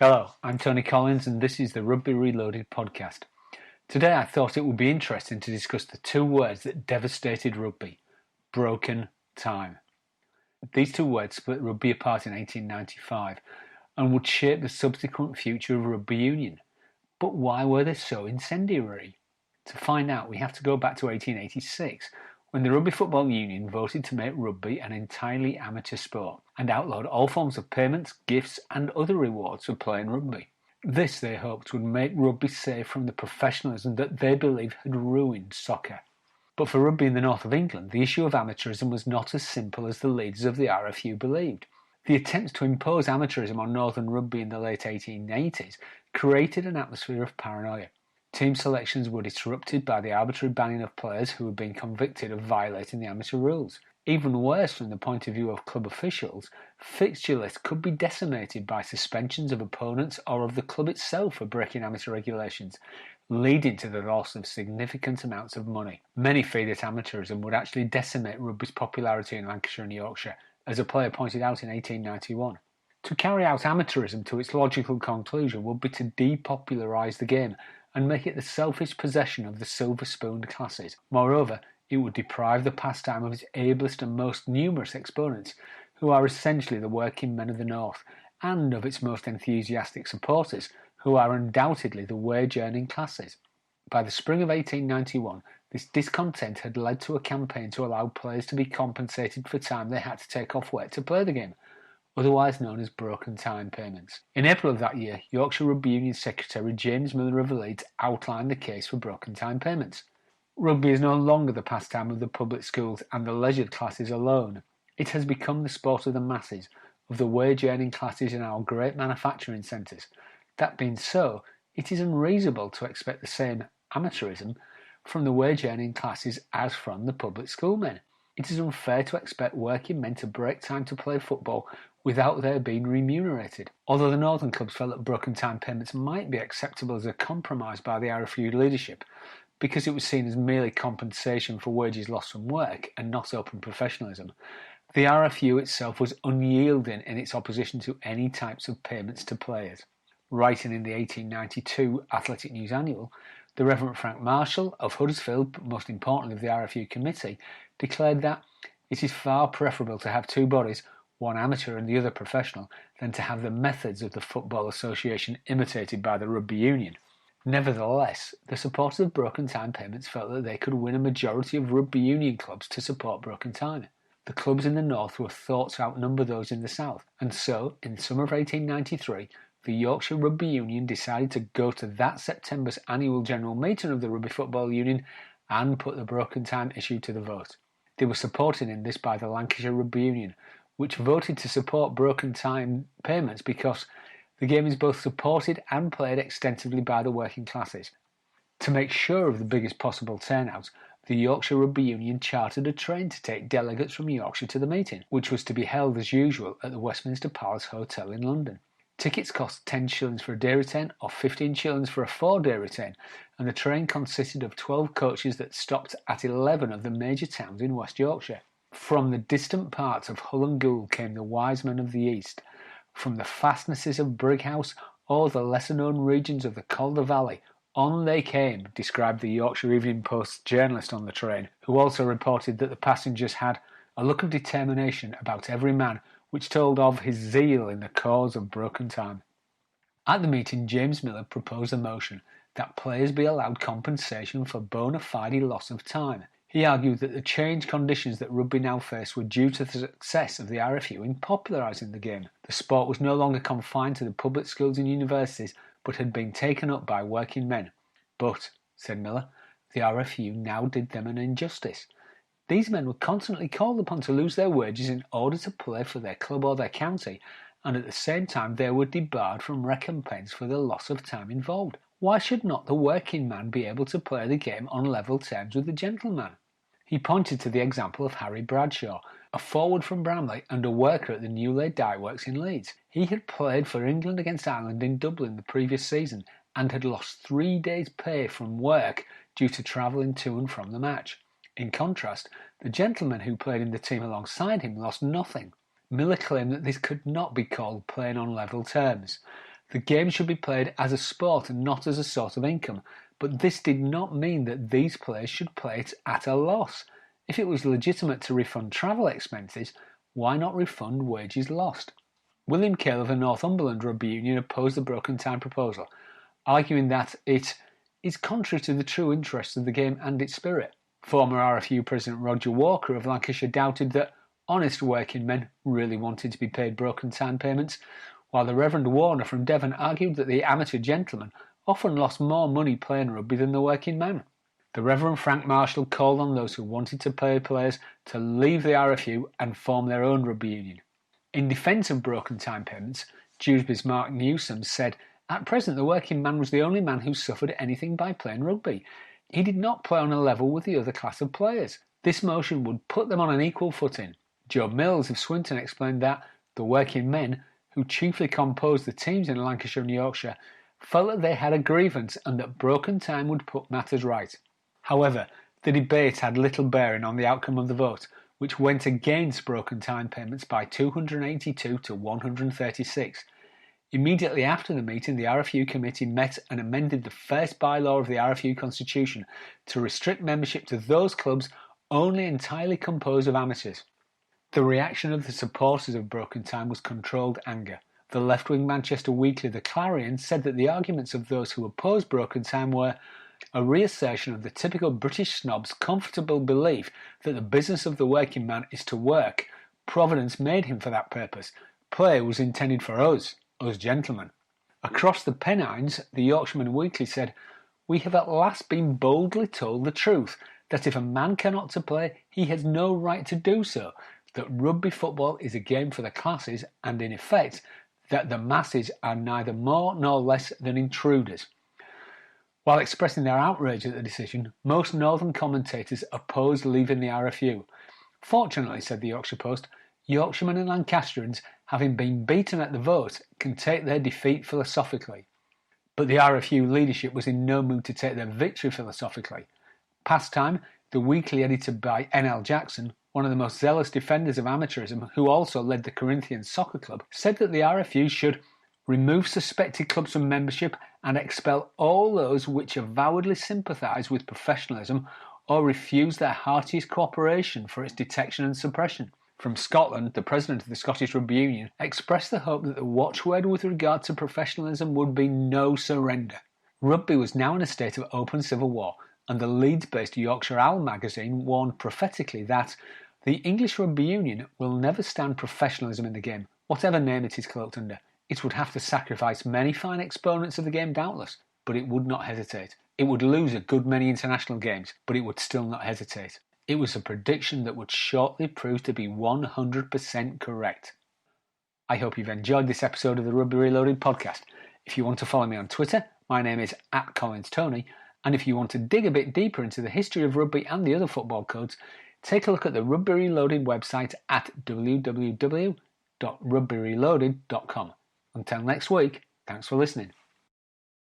Hello, I'm Tony Collins and this is the Rugby Reloaded podcast. Today I thought it would be interesting to discuss the two words that devastated rugby: broken time. These two words split rugby apart in 1895 and would shape the subsequent future of rugby union. But why were they so incendiary? To find out, we have to go back to 1886, when the Rugby Football Union voted to make rugby an entirely amateur sport and outlawed all forms of payments, gifts and other rewards for playing rugby. This, they hoped, would make rugby safe from the professionalism that they believed had ruined soccer. But for rugby in the north of England, the issue of amateurism was not as simple as the leaders of the RFU believed. The attempts to impose amateurism on northern rugby in the late 1880s created an atmosphere of paranoia. Team selections were disrupted by the arbitrary banning of players who had been convicted of violating the amateur rules. Even worse, from the point of view of club officials, fixture lists could be decimated by suspensions of opponents or of the club itself for breaking amateur regulations, leading to the loss of significant amounts of money. Many feared that amateurism would actually decimate rugby's popularity in Lancashire and Yorkshire, as a player pointed out in 1891. To carry out amateurism to its logical conclusion would be to depopularise the game and make it the selfish possession of the silver-spooned classes. Moreover, it would deprive the pastime of its ablest and most numerous exponents, who are essentially the working men of the North, and of its most enthusiastic supporters, who are undoubtedly the wage-earning classes. By the spring of 1891, this discontent had led to a campaign to allow players to be compensated for time they had to take off work to play the game, otherwise known as broken time payments. In April of that year, Yorkshire Rugby Union Secretary James Miller of Leeds outlined the case for broken time payments. Rugby is no longer the pastime of the public schools and the leisured classes alone. It has become the sport of the masses, of the wage-earning classes in our great manufacturing centres. That being so, it is unreasonable to expect the same amateurism from the wage-earning classes as from the public schoolmen. It is unfair to expect working men to break time to play football without their being remunerated. Although the northern clubs felt that broken time payments might be acceptable as a compromise by the RFU leadership, because it was seen as merely compensation for wages lost from work and not open professionalism, the RFU itself was unyielding in its opposition to any types of payments to players. Writing in the 1892 Athletic News Annual, the Reverend Frank Marshall of Huddersfield, but most importantly of the RFU committee, declared that it is far preferable to have two bodies, one amateur and the other professional, than to have the methods of the Football Association imitated by the Rugby Union. Nevertheless, the supporters of broken time payments felt that they could win a majority of Rugby Union clubs to support broken time. The clubs in the north were thought to outnumber those in the south, and so, in the summer of 1893, the Yorkshire Rugby Union decided to go to that September's annual general meeting of the Rugby Football Union and put the broken time issue to the vote. They were supported in this by the Lancashire Rugby Union, which voted to support broken time payments because the game is both supported and played extensively by the working classes. To make sure of the biggest possible turnout, the Yorkshire Rugby Union chartered a train to take delegates from Yorkshire to the meeting, which was to be held as usual at the Westminster Palace Hotel in London. Tickets cost 10 shillings for a day return or 15 shillings for a 4-day return, and the train consisted of 12 coaches that stopped at 11 of the major towns in West Yorkshire. From the distant parts of Hull and Goole came the wise men of the East. From the fastnesses of Brighouse or the lesser-known regions of the Calder Valley, on they came, described the Yorkshire Evening Post journalist on the train, who also reported that the passengers had a look of determination about every man which told of his zeal in the cause of broken time. At the meeting, James Miller proposed a motion that players be allowed compensation for bona fide loss of time. He argued that the changed conditions that rugby now faced were due to the success of the RFU in popularising the game. The sport was no longer confined to the public schools and universities, but had been taken up by working men. But, said Miller, the RFU now did them an injustice. These men were constantly called upon to lose their wages in order to play for their club or their county, and at the same time they were debarred from recompense for the loss of time involved. Why should not the working man be able to play the game on level terms with the gentleman? He pointed to the example of Harry Bradshaw, a forward from Bramley and a worker at the New Laid Dye Works in Leeds. He had played for England against Ireland in Dublin the previous season and had lost 3 days' pay from work due to travelling to and from the match. In contrast, the gentleman who played in the team alongside him lost nothing. Miller claimed that this could not be called playing on level terms. The game should be played as a sport and not as a source of income, but this did not mean that these players should play it at a loss. If it was legitimate to refund travel expenses, why not refund wages lost? William Cale of the Northumberland Rugby Union opposed the broken time proposal, arguing that it is contrary to the true interests of the game and its spirit. Former RFU President Roger Walker of Lancashire doubted that honest working men really wanted to be paid broken time payments, while the Reverend Warner from Devon argued that the amateur gentleman often lost more money playing rugby than the working man. The Reverend Frank Marshall called on those who wanted to pay players to leave the RFU and form their own rugby union. In defence of broken time payments, Dewsbury's Mark Newsom said, "At present the working man was the only man who suffered anything by playing rugby. He did not play on a level with the other class of players. This motion would put them on an equal footing." Joe Mills of Swinton explained that the working men, who chiefly composed the teams in Lancashire and Yorkshire, felt that they had a grievance and that broken time would put matters right. However, the debate had little bearing on the outcome of the vote, which went against broken time payments by 282 to 136. Immediately after the meeting, the RFU committee met and amended the first bylaw of the RFU constitution to restrict membership to those clubs only entirely composed of amateurs. The reaction of the supporters of broken time was controlled anger. The left-wing Manchester Weekly The Clarion said that the arguments of those who opposed broken time were a reassertion of the typical British snob's comfortable belief that the business of the working man is to work. Providence made him for that purpose. Play was intended for us gentlemen. Across the Pennines, the Yorkshireman Weekly said, "We have at last been boldly told the truth, that if a man cannot to play, he has no right to do so, that rugby football is a game for the classes, and in effect, that the masses are neither more nor less than intruders." While expressing their outrage at the decision, most northern commentators opposed leaving the RFU. "Fortunately," said the Yorkshire Post, "Yorkshiremen and Lancastrians, having been beaten at the vote, can take their defeat philosophically." But the RFU leadership was in no mood to take their victory philosophically. Pastime, the weekly edited by N.L. Jackson, one of the most zealous defenders of amateurism, who also led the Corinthians Soccer Club, said that the RFU should remove suspected clubs from membership and expel all those which avowedly sympathise with professionalism or refuse their heartiest cooperation for its detection and suppression. From Scotland, the president of the Scottish Rugby Union expressed the hope that the watchword with regard to professionalism would be no surrender. Rugby was now in a state of open civil war, and the Leeds-based Yorkshire Owl magazine warned prophetically that the English Rugby Union will never stand professionalism in the game, whatever name it is cloaked under. It would have to sacrifice many fine exponents of the game doubtless, but it would not hesitate. It would lose a good many international games, but it would still not hesitate. It was a prediction that would shortly prove to be 100% correct. I hope you've enjoyed this episode of the Rugby Reloaded podcast. If you want to follow me on Twitter, my name is @CollinsTony, and if you want to dig a bit deeper into the history of rugby and the other football codes, take a look at the Rugby Reloaded website at www.rugbyreloaded.com. Until next week, thanks for listening.